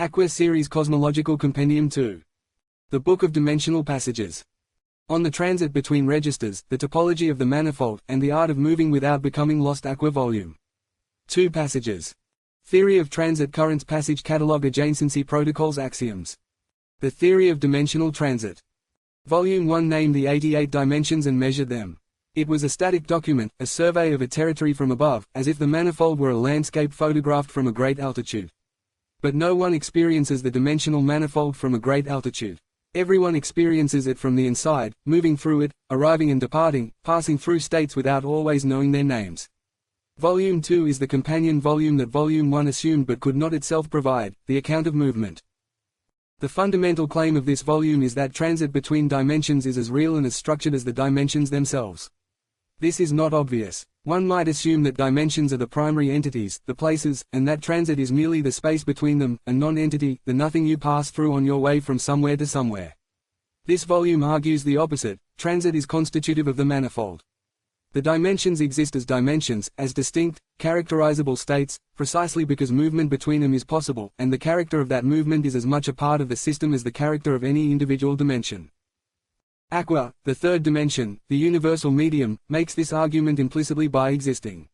Aqua Series Cosmological Compendium 2. The Book of Dimensional Passages. On the Transit Between Registers, the Topology of the Manifold, and the Art of Moving Without Becoming Lost. Aqua Volume 2 Passages. Theory of Transit Currents Passage Catalog Adjacency Protocols Axioms. The Theory of Dimensional Transit. Volume 1 named the 88 dimensions and measured them. It was a static document, a survey of a territory from above, as if the manifold were a landscape photographed from a great altitude. But no one experiences the dimensional manifold from a great altitude. Everyone experiences it from the inside, moving through it, arriving and departing, passing through states without always knowing their names. Volume 2 is the companion volume that Volume 1 assumed but could not itself provide, the account of movement. The fundamental claim of this volume is that transit between dimensions is as real and as structured as the dimensions themselves. This is not obvious. One might assume that dimensions are the primary entities, the places, and that transit is merely the space between them, a non-entity, the nothing you pass through on your way from somewhere to somewhere. This volume argues the opposite. Transit is constitutive of the manifold. The dimensions exist as dimensions, as distinct, characterizable states, precisely because movement between them is possible, and the character of that movement is as much a part of the system as the character of any individual dimension. Aqua, the third dimension, the universal medium, makes this argument implicitly by existing.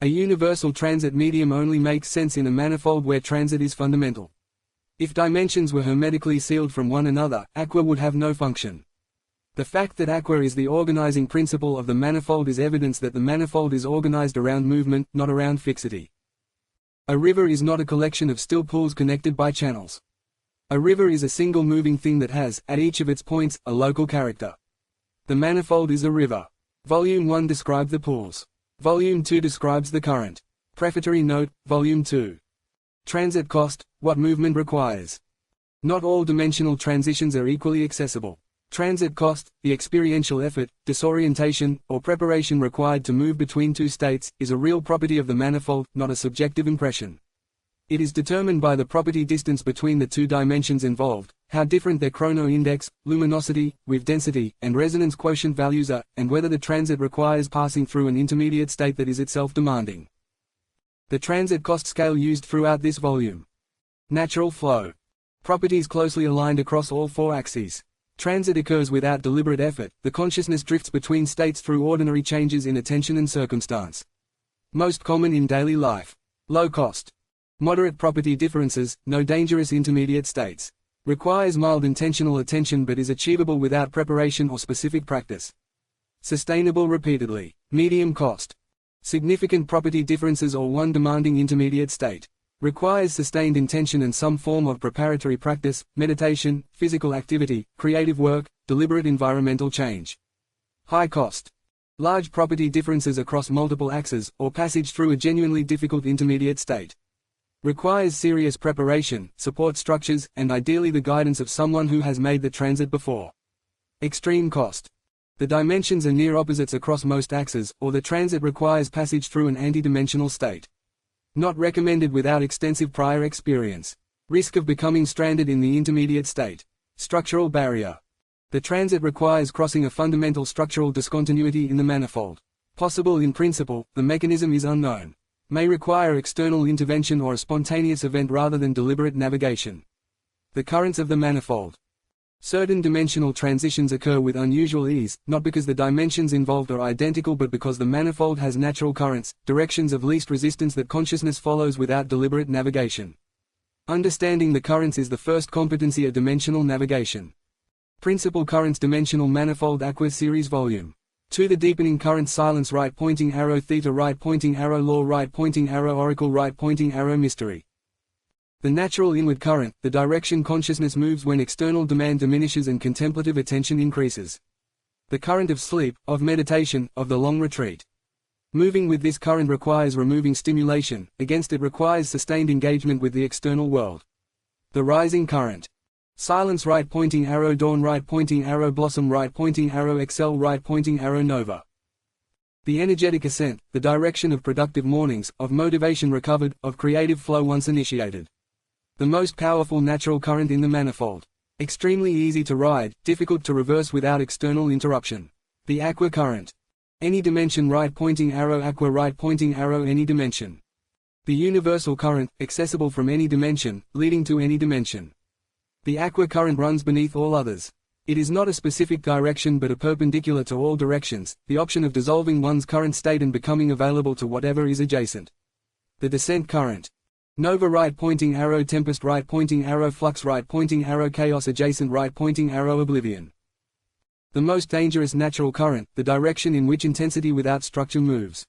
A universal transit medium only makes sense in a manifold where transit is fundamental. If dimensions were hermetically sealed from one another, aqua would have no function. The fact that aqua is the organizing principle of the manifold is evidence that the manifold is organized around movement, not around fixity. A river is not a collection of still pools connected by channels. A river is a single moving thing that has, at each of its points, a local character. The manifold is a river. Volume 1 described the pools. Volume 2 describes the current. Prefatory note, Volume 2. Transit cost, what movement requires. Not all dimensional transitions are equally accessible. Transit cost, the experiential effort, disorientation, or preparation required to move between two states, is a real property of the manifold, not a subjective impression. It is determined by the property distance between the two dimensions involved, how different their chrono-index, luminosity, wave density, and resonance quotient values are, and whether the transit requires passing through an intermediate state that is itself demanding. The transit cost scale used throughout this volume. Natural flow. Properties closely aligned across all four axes. Transit occurs without deliberate effort, the consciousness drifts between states through ordinary changes in attention and circumstance. Most common in daily life. Low cost. Moderate property differences, no dangerous intermediate states. Requires mild intentional attention but is achievable without preparation or specific practice. Sustainable repeatedly. Medium cost. Significant property differences or one demanding intermediate state. Requires sustained intention and some form of preparatory practice, meditation, physical activity, creative work, deliberate environmental change. High cost. Large property differences across multiple axes, or passage through a genuinely difficult intermediate state. Requires serious preparation, support structures, and ideally the guidance of someone who has made the transit before. Extreme cost. The dimensions are near opposites across most axes, or the transit requires passage through an anti-dimensional state. Not recommended without extensive prior experience. Risk of becoming stranded in the intermediate state. Structural barrier. The transit requires crossing a fundamental structural discontinuity in the manifold. Possible in principle, the mechanism is unknown. May require external intervention or a spontaneous event rather than deliberate navigation. The currents of the manifold. Certain dimensional transitions occur with unusual ease, not because the dimensions involved are identical but because the manifold has natural currents, directions of least resistance that consciousness follows without deliberate navigation. Understanding the currents is the first competency of dimensional navigation. Principal currents Dimensional Manifold Aqua Series Volume 2 The deepening current Silence Right pointing arrow Theta right pointing arrow Law right pointing arrow Oracle right pointing arrow Mystery. The natural inward current, the direction consciousness moves when external demand diminishes and contemplative attention increases. The current of sleep, of meditation, of the long retreat. Moving with this current requires removing stimulation, against it requires sustained engagement with the external world. The rising current. Silence right pointing arrow Dawn right pointing arrow Blossom right pointing arrow Excel right pointing arrow Nova. The energetic ascent, the direction of productive mornings, of motivation recovered, of creative flow once initiated. The most powerful natural current in the manifold. Extremely easy to ride, difficult to reverse without external interruption. The aqua current. Any dimension right pointing arrow Aqua right pointing arrow Any dimension. The universal current, accessible from any dimension, leading to any dimension. The aqua current runs beneath all others. It is not a specific direction but a perpendicular to all directions, the option of dissolving one's current state and becoming available to whatever is adjacent. The descent current. Nova right pointing arrow, tempest right pointing arrow, flux right pointing arrow, chaos adjacent right pointing arrow, oblivion. The most dangerous natural current, the direction in which intensity without structure moves.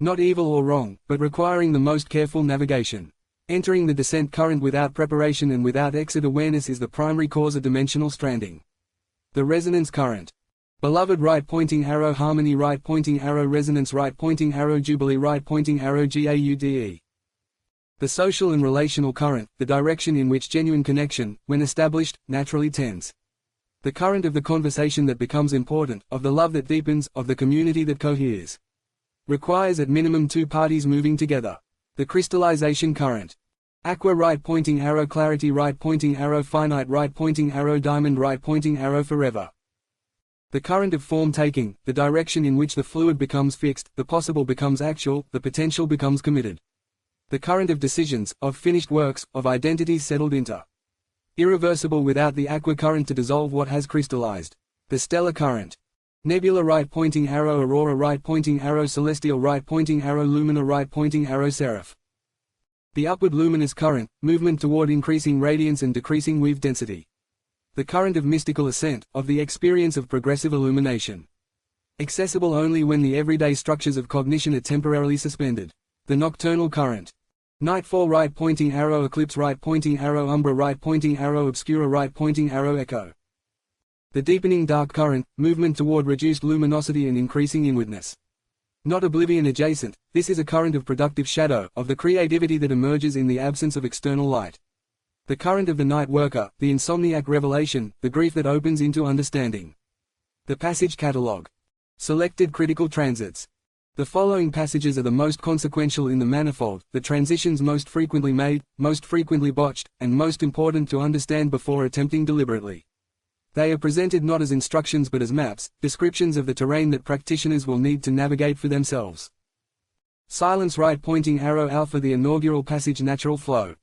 Not evil or wrong, but requiring the most careful navigation. Entering the descent current without preparation and without exit awareness is the primary cause of dimensional stranding. The resonance current. Beloved right pointing arrow, harmony right pointing arrow, resonance right pointing arrow, jubilee right pointing arrow, GAUDE. The social and relational current, the direction in which genuine connection, when established, naturally tends. The current of the conversation that becomes important, of the love that deepens, of the community that coheres. Requires at minimum two parties moving together. The crystallization current. Aqua right pointing arrow, clarity right pointing arrow, finite right pointing arrow, diamond right pointing arrow, forever. The current of form taking, the direction in which the fluid becomes fixed, the possible becomes actual, the potential becomes committed. The current of decisions, of finished works, of identities settled into. Irreversible without the aqua current to dissolve what has crystallized. The stellar current. Nebula right pointing arrow, aurora right pointing arrow, celestial right pointing arrow, lumina right pointing arrow, seraph. The upward luminous current, movement toward increasing radiance and decreasing wave density. The current of mystical ascent, of the experience of progressive illumination. Accessible only when the everyday structures of cognition are temporarily suspended. The nocturnal current. Nightfall right pointing arrow, eclipse right pointing arrow, umbra right pointing arrow, obscura right pointing arrow, echo. The deepening dark current, movement toward reduced luminosity and increasing inwardness. Not oblivion adjacent, this is a current of productive shadow, of the creativity that emerges in the absence of external light. The current of the night worker, the insomniac revelation, the grief that opens into understanding. The passage catalogue. Selected critical transits. The following passages are the most consequential in the manifold, the transitions most frequently made, most frequently botched, and most important to understand before attempting deliberately. They are presented not as instructions but as maps, descriptions of the terrain that practitioners will need to navigate for themselves. Silence right pointing arrow, alpha, the inaugural passage, natural flow.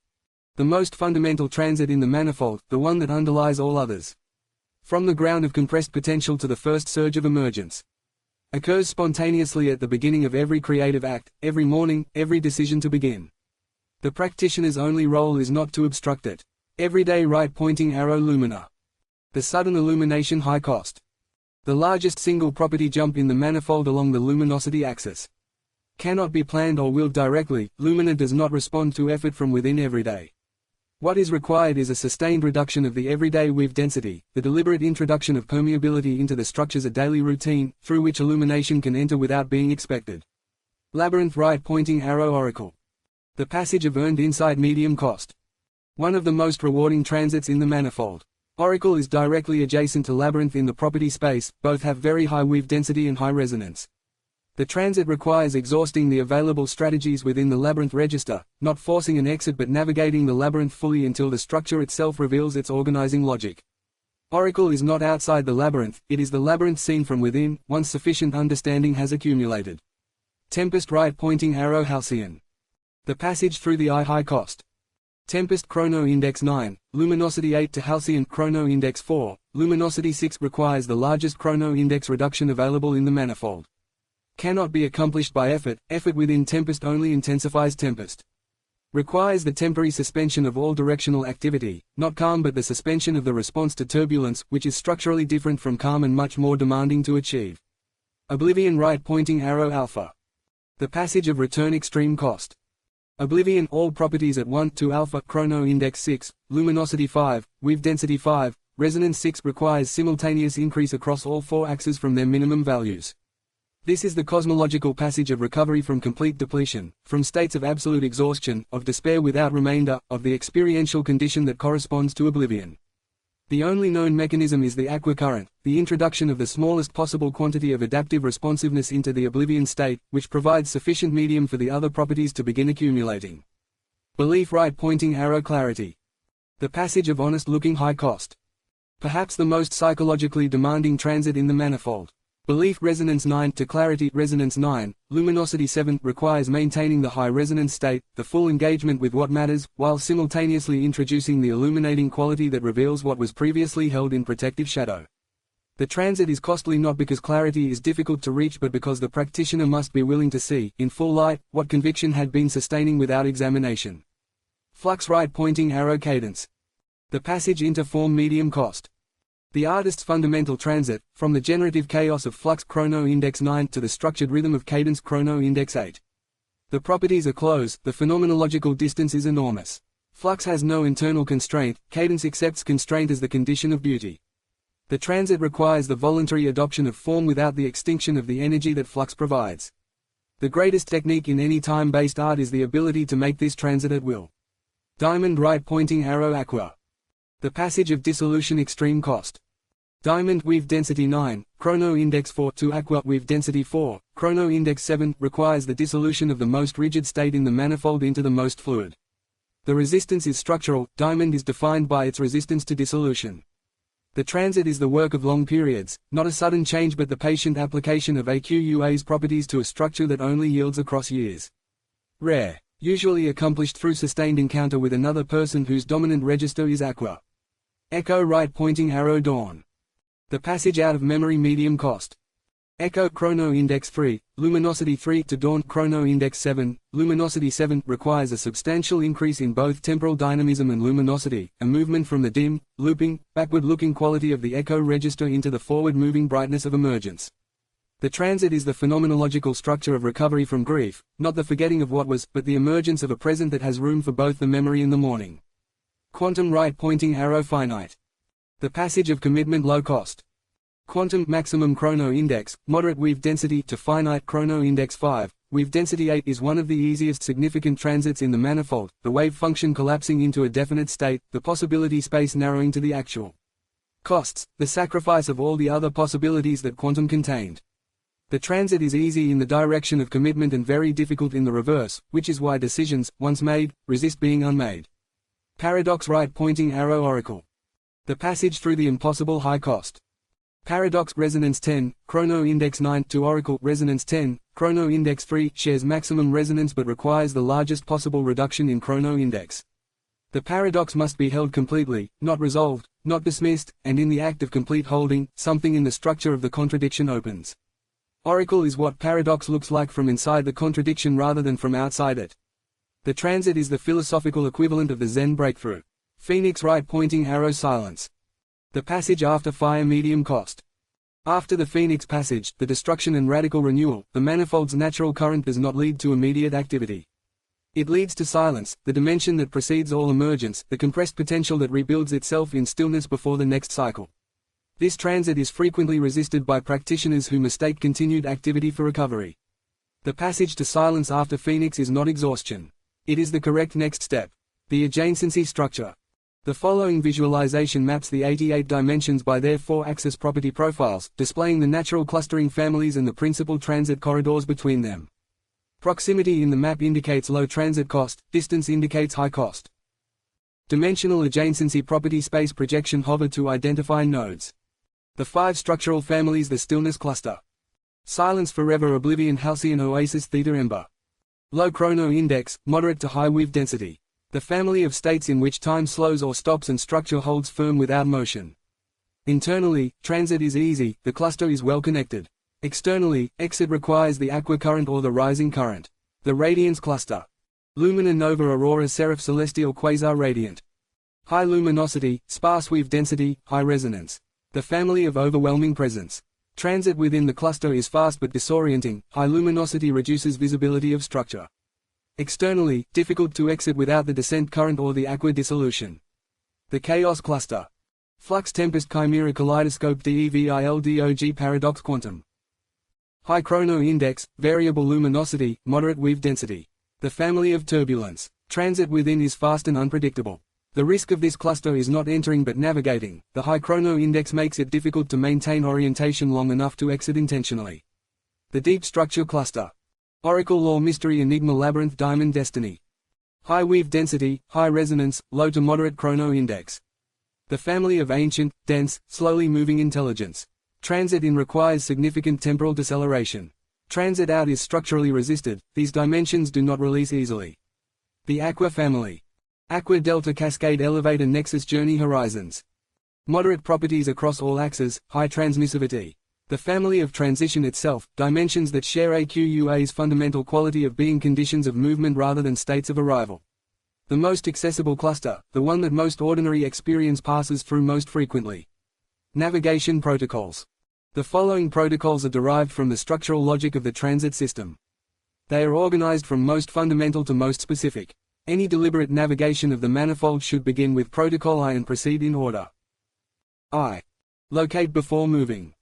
The most fundamental transit in the manifold, the one that underlies all others. From the ground of compressed potential to the first surge of emergence. Occurs spontaneously at the beginning of every creative act, every morning, every decision to begin. The practitioner's only role is not to obstruct it. Everyday right pointing arrow, lumina. The sudden illumination, high cost. The largest single property jump in the manifold along the luminosity axis. Cannot be planned or willed directly, lumina does not respond to effort from within everyday. What is required is a sustained reduction of the everyday wave density, the deliberate introduction of permeability into the structures of daily routine, through which illumination can enter without being expected. Labyrinth right pointing arrow, oracle. The passage of earned insight, medium cost. One of the most rewarding transits in the manifold. Oracle is directly adjacent to labyrinth in the property space, both have very high wave density and high resonance. The transit requires exhausting the available strategies within the labyrinth register, not forcing an exit but navigating the labyrinth fully until the structure itself reveals its organizing logic. Oracle is not outside the labyrinth, it is the labyrinth seen from within, once sufficient understanding has accumulated. Tempest right pointing arrow, halcyon. The passage through the eye, high cost. Tempest chrono index 9, luminosity 8 to halcyon chrono index 4, luminosity 6 requires the largest chrono index reduction available in the manifold. Cannot be accomplished by effort, effort within tempest only intensifies tempest. Requires the temporary suspension of all directional activity, not calm but the suspension of the response to turbulence, which is structurally different from calm and much more demanding to achieve. Oblivion right pointing arrow, alpha. The passage of return, extreme cost. Oblivion, all properties at 1 to alpha, chrono index 6, luminosity 5, wave density 5, resonance 6 requires simultaneous increase across all four axes from their minimum values. This is the cosmological passage of recovery from complete depletion, from states of absolute exhaustion, of despair without remainder, of the experiential condition that corresponds to oblivion. The only known mechanism is the aqua current, the introduction of the smallest possible quantity of adaptive responsiveness into the oblivion state, which provides sufficient medium for the other properties to begin accumulating. Belief right pointing arrow, clarity. The passage of honest looking, high cost. Perhaps the most psychologically demanding transit in the manifold. Belief resonance 9 to clarity resonance 9, luminosity 7 requires maintaining the high resonance state, the full engagement with what matters, while simultaneously introducing the illuminating quality that reveals what was previously held in protective shadow. The transit is costly not because clarity is difficult to reach but because the practitioner must be willing to see, in full light, what conviction had been sustaining without examination. Flux right pointing arrow cadence. The passage into form medium cost. The artist's fundamental transit, from the generative chaos of flux chrono index 9 to the structured rhythm of cadence chrono index 8. The properties are close, the phenomenological distance is enormous. Flux has no internal constraint, cadence accepts constraint as the condition of beauty. The transit requires the voluntary adoption of form without the extinction of the energy that flux provides. The greatest technique in any time-based art is the ability to make this transit at will. Diamond right pointing arrow aqua. The passage of dissolution extreme cost. Diamond weave density 9, chrono index 4 to aqua weave density 4, chrono index 7 requires the dissolution of the most rigid state in the manifold into the most fluid. The resistance is structural, diamond is defined by its resistance to dissolution. The transit is the work of long periods, not a sudden change but the patient application of AQUA's properties to a structure that only yields across years. Rare, usually accomplished through sustained encounter with another person whose dominant register is aqua. Echo right pointing arrow dawn. The passage out of memory medium cost. Echo chrono index 3, luminosity 3 to dawn chrono index 7, luminosity 7 requires a substantial increase in both temporal dynamism and luminosity, a movement from the dim, looping, backward-looking quality of the echo register into the forward-moving brightness of emergence. The transit is the phenomenological structure of recovery from grief, not the forgetting of what was, but the emergence of a present that has room for both the memory and the mourning. Quantum right pointing arrow finite. The passage of commitment low cost. Quantum maximum chrono index, moderate weave density to finite chrono index 5, weave density 8 is one of the easiest significant transits in the manifold, the wave function collapsing into a definite state, the possibility space narrowing to the actual. Costs, the sacrifice of all the other possibilities that quantum contained. The transit is easy in the direction of commitment and very difficult in the reverse, which is why decisions, once made, resist being unmade. Paradox right pointing arrow oracle. The passage through the impossible high cost. Paradox resonance 10, chrono index 9 to oracle resonance 10, chrono index 3 shares maximum resonance but requires the largest possible reduction in chrono index. The paradox must be held completely, not resolved, not dismissed, and in the act of complete holding, something in the structure of the contradiction opens. Oracle is what paradox looks like from inside the contradiction rather than from outside it. The transit is the philosophical equivalent of the Zen breakthrough. Phoenix right pointing arrow silence. The passage after fire medium cost. After the Phoenix passage, the destruction and radical renewal, the manifold's natural current does not lead to immediate activity. It leads to silence, the dimension that precedes all emergence, the compressed potential that rebuilds itself in stillness before the next cycle. This transit is frequently resisted by practitioners who mistake continued activity for recovery. The passage to silence after Phoenix is not exhaustion. It is the correct next step. The adjacency structure. The following visualization maps the 88 dimensions by their 4-axis property profiles, displaying the natural clustering families and the principal transit corridors between them. Proximity in the map indicates low transit cost, distance indicates high cost. Dimensional adjacency property space projection hover to identify nodes. The 5 structural families the stillness cluster. Silence forever oblivion halcyon oasis theta ember. Low chrono index, moderate to high weave density. The family of states in which time slows or stops and structure holds firm without motion. Internally, transit is easy, the cluster is well connected. Externally, exit requires the aqua current or the rising current. The radiance cluster. Lumina nova aurora seraph celestial quasar radiant. High luminosity, sparse weave density, high resonance. The family of overwhelming presence. Transit within the cluster is fast but disorienting, high luminosity reduces visibility of structure. Externally, difficult to exit without the descent current or the aqua dissolution. The chaos cluster. Flux tempest chimera kaleidoscope DEVILDOG paradox quantum. High chrono index, variable luminosity, moderate weave density. The family of turbulence. Transit within is fast and unpredictable. The risk of this cluster is not entering but navigating. The high chrono index makes it difficult to maintain orientation long enough to exit intentionally. The deep structure cluster. Oracle law mystery enigma labyrinth diamond destiny. High weave density, high resonance, low to moderate chrono index. The family of ancient, dense, slowly moving intelligence. Transit in requires significant temporal deceleration. Transit out is structurally resisted, these dimensions do not release easily. The aqua family. Aqua delta cascade elevator nexus journey horizons. Moderate properties across all axes, high transmissivity. The family of transition itself, dimensions that share AQUA's fundamental quality of being conditions of movement rather than states of arrival. The most accessible cluster, the one that most ordinary experience passes through most frequently. Navigation protocols. The following protocols are derived from the structural logic of the transit system. They are organized from most fundamental to most specific. Any deliberate navigation of the manifold should begin with protocol I and proceed in order. I. Locate before moving.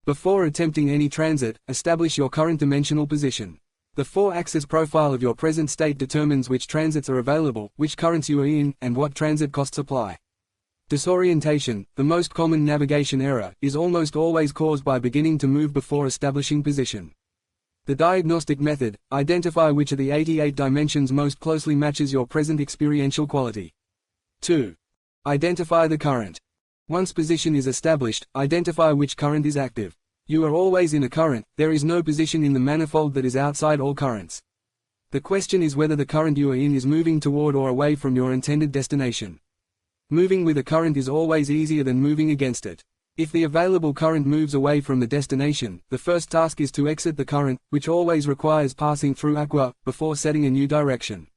Before attempting any transit, establish your current dimensional position. The 4-axis profile of your present state determines which transits are available, which currents you are in, and what transit costs apply. Disorientation, the most common navigation error, is almost always caused by beginning to move before establishing position. The diagnostic method, identify which of the 88 dimensions most closely matches your present experiential quality. 2. Identify the current. Once position is established, identify which current is active. You are always in a current, there is no position in the manifold that is outside all currents. The question is whether the current you are in is moving toward or away from your intended destination. Moving with a current is always easier than moving against it. If the available current moves away from the destination, the first task is to exit the current, which always requires passing through aqua, before setting a new direction.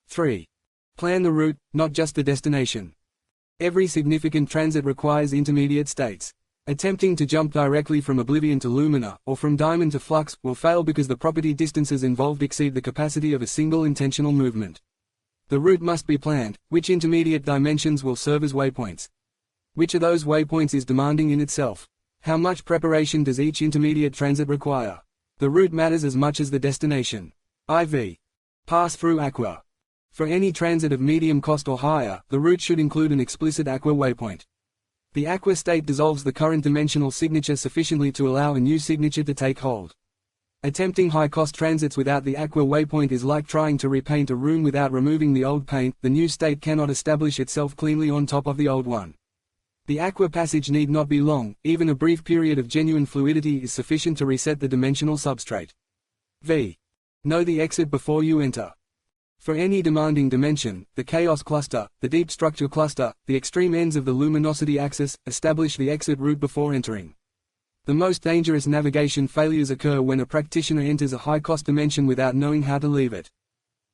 3. Plan the route, not just the destination. Every significant transit requires intermediate states. Attempting to jump directly from oblivion to lumina, or from diamond to flux, will fail because the property distances involved exceed the capacity of a single intentional movement. The route must be planned. Which intermediate dimensions will serve as waypoints? Which of those waypoints is demanding in itself? How much preparation does each intermediate transit require? The route matters as much as the destination. IV. Pass through aqua. For any transit of medium cost or higher, the route should include an explicit aqua waypoint. The aqua state dissolves the current dimensional signature sufficiently to allow a new signature to take hold. Attempting high-cost transits without the aqua waypoint is like trying to repaint a room without removing the old paint. The new state cannot establish itself cleanly on top of the old one. The aqua passage need not be long, even a brief period of genuine fluidity is sufficient to reset the dimensional substrate. V. Know the exit before you enter. For any demanding dimension, the chaos cluster, the deep structure cluster, the extreme ends of the luminosity axis, establish the exit route before entering. The most dangerous navigation failures occur when a practitioner enters a high-cost dimension without knowing how to leave it.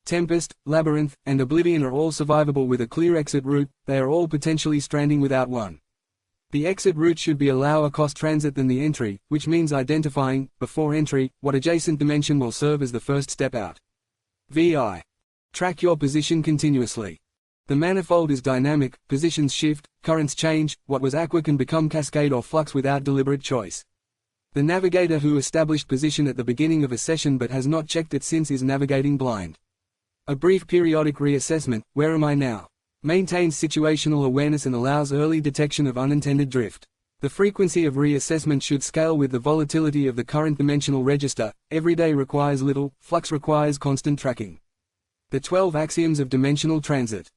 Tempest, Labyrinth, and Oblivion are all survivable with a clear exit route, they are all potentially stranding without one. The exit route should be a lower cost transit than the entry, which means identifying, before entry, what adjacent dimension will serve as the first step out. VI. Track your position continuously. The manifold is dynamic, positions shift, currents change, what was aqua can become cascade or flux without deliberate choice. The navigator who established position at the beginning of a session but has not checked it since is navigating blind. A brief periodic reassessment, where am I now? Maintains situational awareness and allows early detection of unintended drift. The frequency of reassessment should scale with the volatility of the current dimensional register. Every day requires little, flux requires constant tracking. The 12 axioms of dimensional transit.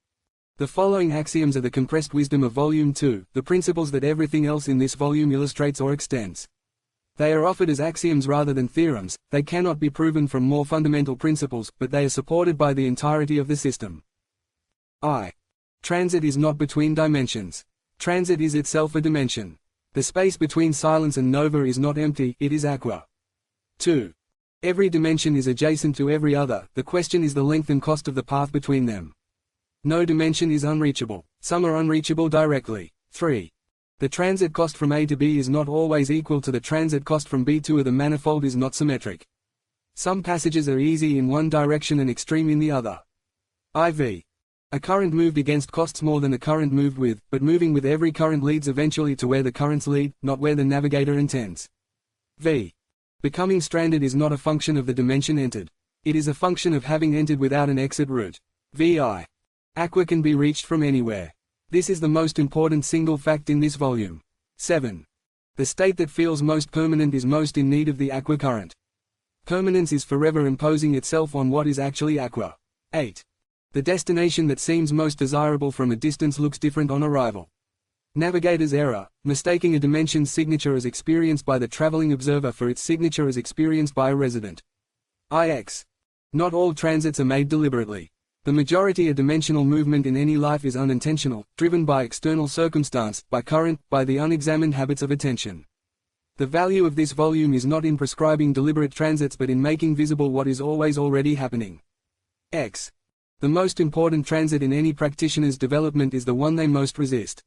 The following axioms are the compressed wisdom of Volume 2, the principles that everything else in this volume illustrates or extends. They are offered as axioms rather than theorems, they cannot be proven from more fundamental principles, but they are supported by the entirety of the system. I. Transit is not between dimensions. Transit is itself a dimension. The space between silence and nova is not empty, it is aqua. 2. Every dimension is adjacent to every other, the question is the length and cost of the path between them. No dimension is unreachable. Some are unreachable directly. 3. The transit cost from A to B is not always equal to the transit cost from B to A. The manifold is not symmetric. Some passages are easy in one direction and extreme in the other. IV. A current moved against costs more than a current moved with, but moving with every current leads eventually to where the currents lead, not where the navigator intends. V. Becoming stranded is not a function of the dimension entered. It is a function of having entered without an exit route. VI. Aqua can be reached from anywhere. This is the most important single fact in this volume. 7. The state that feels most permanent is most in need of the aqua current. Permanence is forever imposing itself on what is actually aqua. 8. The destination that seems most desirable from a distance looks different on arrival. Navigator's error, mistaking a dimension's signature as experienced by the traveling observer for its signature as experienced by a resident. IX. Not all transits are made deliberately. The majority of dimensional movement in any life is unintentional, driven by external circumstance, by current, by the unexamined habits of attention. The value of this volume is not in prescribing deliberate transits but in making visible what is always already happening. X. The most important transit in any practitioner's development is the one they most resist.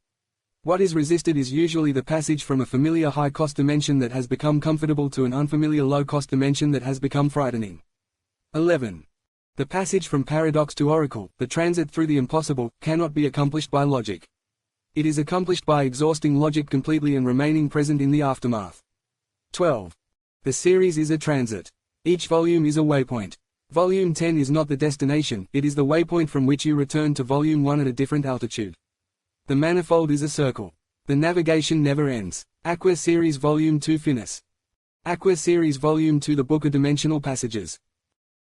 What is resisted is usually the passage from a familiar high-cost dimension that has become comfortable to an unfamiliar low-cost dimension that has become frightening. 11. The passage from paradox to oracle, the transit through the impossible, cannot be accomplished by logic. It is accomplished by exhausting logic completely and remaining present in the aftermath. 12. The series is a transit. Each volume is a waypoint. Volume 10 is not the destination, it is the waypoint from which you return to Volume 1 at a different altitude. The manifold is a circle. The navigation never ends. Aqua Series Volume 2 Finis. Aqua Series Volume 2 The Book of Dimensional Passages.